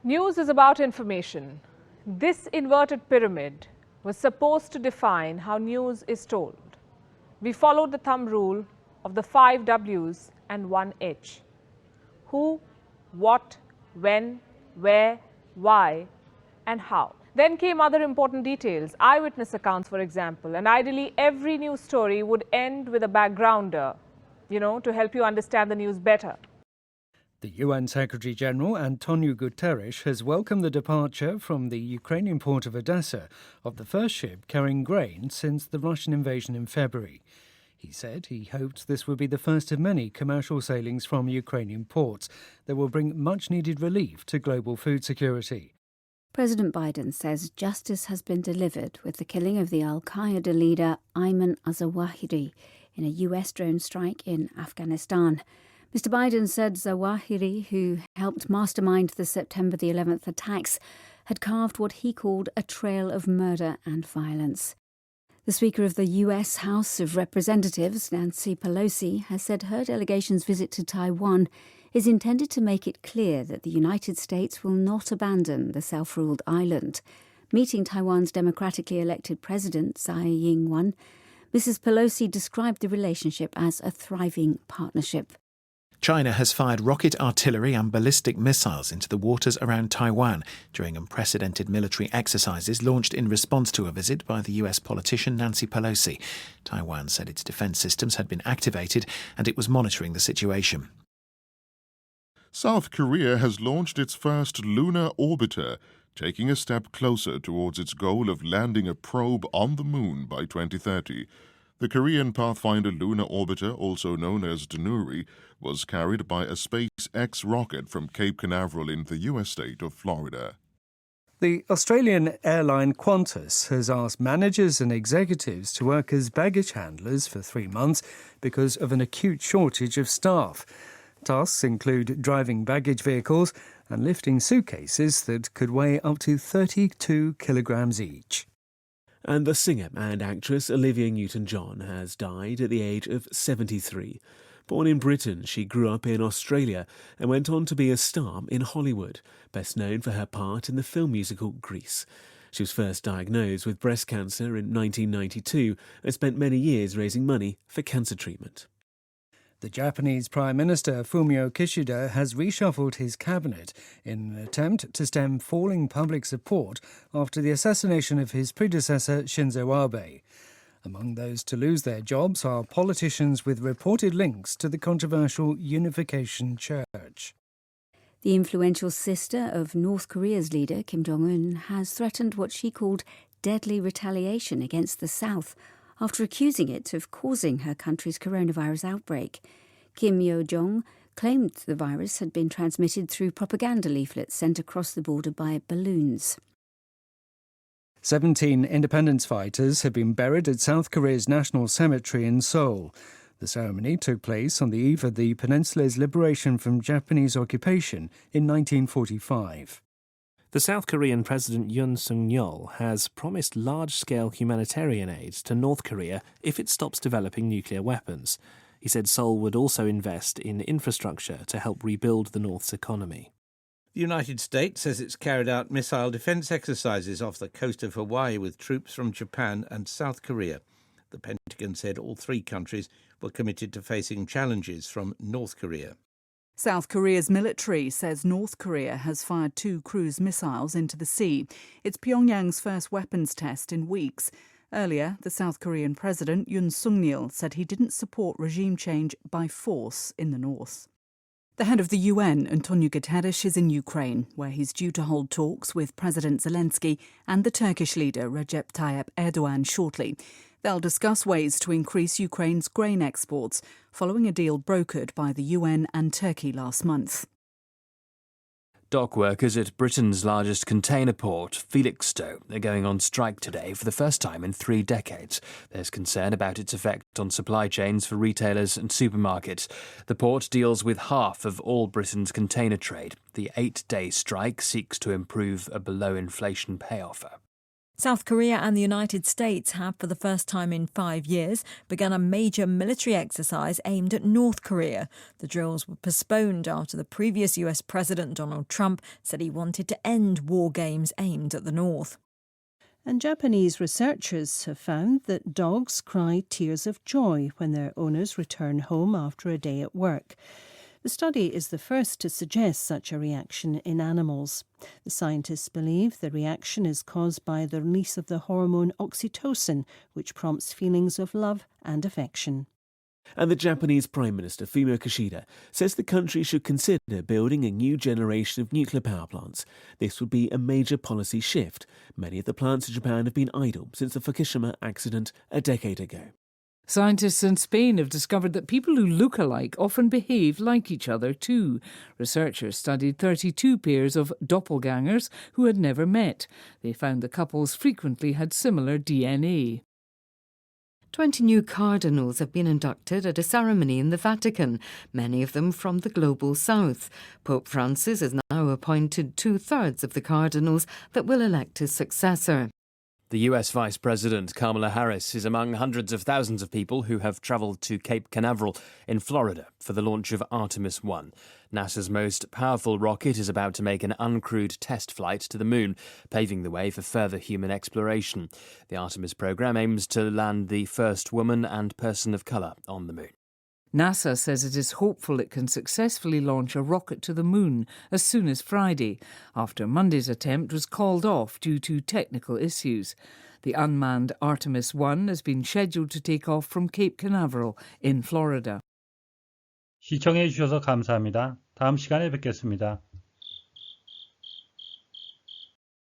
News is about information. This inverted pyramid was supposed to define how news is told. We followed the thumb rule of the 5 W's and 1 H. Who, what, when, where, why, and how. Then came other important details, eyewitness accounts, for example, and ideally every news story would end with a backgrounder, to help you understand the news better. The UN Secretary-General Antonio Guterres has welcomed the departure from the Ukrainian port of Odessa of the first ship carrying grain since the Russian invasion in February. He said he hoped this would be the first of many commercial sailings from Ukrainian ports that will bring much-needed relief to global food security. President Biden says justice has been delivered with the killing of the al-Qaeda leader Ayman al-Zawahiri in a US drone strike in Afghanistan. Mr. Biden said Zawahiri, who helped mastermind the September the 11th attacks, had carved what he called a trail of murder and violence. The Speaker of the US House of Representatives, Nancy Pelosi, has said her delegation's visit to Taiwan is intended to make it clear that the United States will not abandon the self-ruled island. Meeting Taiwan's democratically elected president, Tsai Ing-wen, Mrs. Pelosi described the relationship as a thriving partnership. China has fired rocket artillery and ballistic missiles into the waters around Taiwan during unprecedented military exercises launched in response to a visit by the US politician Nancy Pelosi. Taiwan said its defense systems had been activated and it was monitoring the situation. South Korea has launched its first lunar orbiter, taking a step closer towards its goal of landing a probe on the moon by 2030. The Korean Pathfinder lunar orbiter, also known as Danuri, was carried by a SpaceX rocket from Cape Canaveral in the U.S. state of Florida. The Australian airline Qantas has asked managers and executives to work as baggage handlers for 3 months because of an acute shortage of staff. Tasks include driving baggage vehicles and lifting suitcases that could weigh up to 32 kilograms each. And the singer and actress Olivia Newton-John has died at the age of 73. Born in Britain, she grew up in Australia and went on to be a star in Hollywood, best known for her part in the film musical Grease. She was first diagnosed with breast cancer in 1992 and spent many years raising money for cancer treatment. The Japanese Prime Minister Fumio Kishida has reshuffled his cabinet in an attempt to stem falling public support after the assassination of his predecessor Shinzo Abe. Among those to lose their jobs are politicians with reported links to the controversial Unification Church. The influential sister of North Korea's leader, Kim Jong-un, has threatened what she called deadly retaliation against the South after accusing it of causing her country's coronavirus outbreak. Kim Yo-jong claimed the virus had been transmitted through propaganda leaflets sent across the border by balloons. 17 independence fighters have been buried at South Korea's National Cemetery in Seoul. The ceremony took place on the eve of the peninsula's liberation from Japanese occupation in 1945. The South Korean President Yoon Suk-yeol has promised large-scale humanitarian aid to North Korea if it stops developing nuclear weapons. He said Seoul would also invest in infrastructure to help rebuild the North's economy. The United States says it's carried out missile defense exercises off the coast of Hawaii with troops from Japan and South Korea. The Pentagon said all 3 countries were committed to facing challenges from North Korea. South Korea's military says North Korea has fired 2 cruise missiles into the sea. It's Pyongyang's first weapons test in weeks. Earlier, the South Korean President Yoon Suk-yeol said he didn't support regime change by force in the north. The head of the UN, Antonio Guterres, is in Ukraine, where he's due to hold talks with President Zelensky and the Turkish leader Recep Tayyip Erdogan shortly. They'll discuss ways to increase Ukraine's grain exports, following a deal brokered by the UN and Turkey last month. Dock workers at Britain's largest container port, Felixstowe, are going on strike today for the first time in 3 decades. There's concern about its effect on supply chains for retailers and supermarkets. The port deals with half of all Britain's container trade. The 8-day strike seeks to improve a below-inflation pay offer. South Korea and the United States have, for the first time in 5 years, begun a major military exercise aimed at North Korea. The drills were postponed after the previous US President Donald Trump said he wanted to end war games aimed at the North. And Japanese researchers have found that dogs cry tears of joy when their owners return home after a day at work. The study is the first to suggest such a reaction in animals. The scientists believe the reaction is caused by the release of the hormone oxytocin, which prompts feelings of love and affection. And the Japanese Prime Minister Fumio Kishida says the country should consider building a new generation of nuclear power plants. This would be a major policy shift. Many of the plants in Japan have been idle since the Fukushima accident a decade ago. Scientists in Spain have discovered that people who look alike often behave like each other too. Researchers studied 32 pairs of doppelgangers who had never met. They found the couples frequently had similar DNA. 20 new cardinals have been inducted at a ceremony in the Vatican, many of them from the global south. Pope Francis has now appointed 2/3 of the cardinals that will elect his successor. The US Vice President Kamala Harris is among hundreds of thousands of people who have travelled to Cape Canaveral in Florida for the launch of Artemis 1. NASA's most powerful rocket is about to make an uncrewed test flight to the moon, paving the way for further human exploration. The Artemis program aims to land the first woman and person of colour on the moon. NASA says it is hopeful it can successfully launch a rocket to the moon as soon as Friday, after Monday's attempt was called off due to technical issues. The unmanned Artemis 1 has been scheduled to take off from Cape Canaveral in Florida. 시청해 주셔서 감사합니다. 다음 시간에 뵙겠습니다.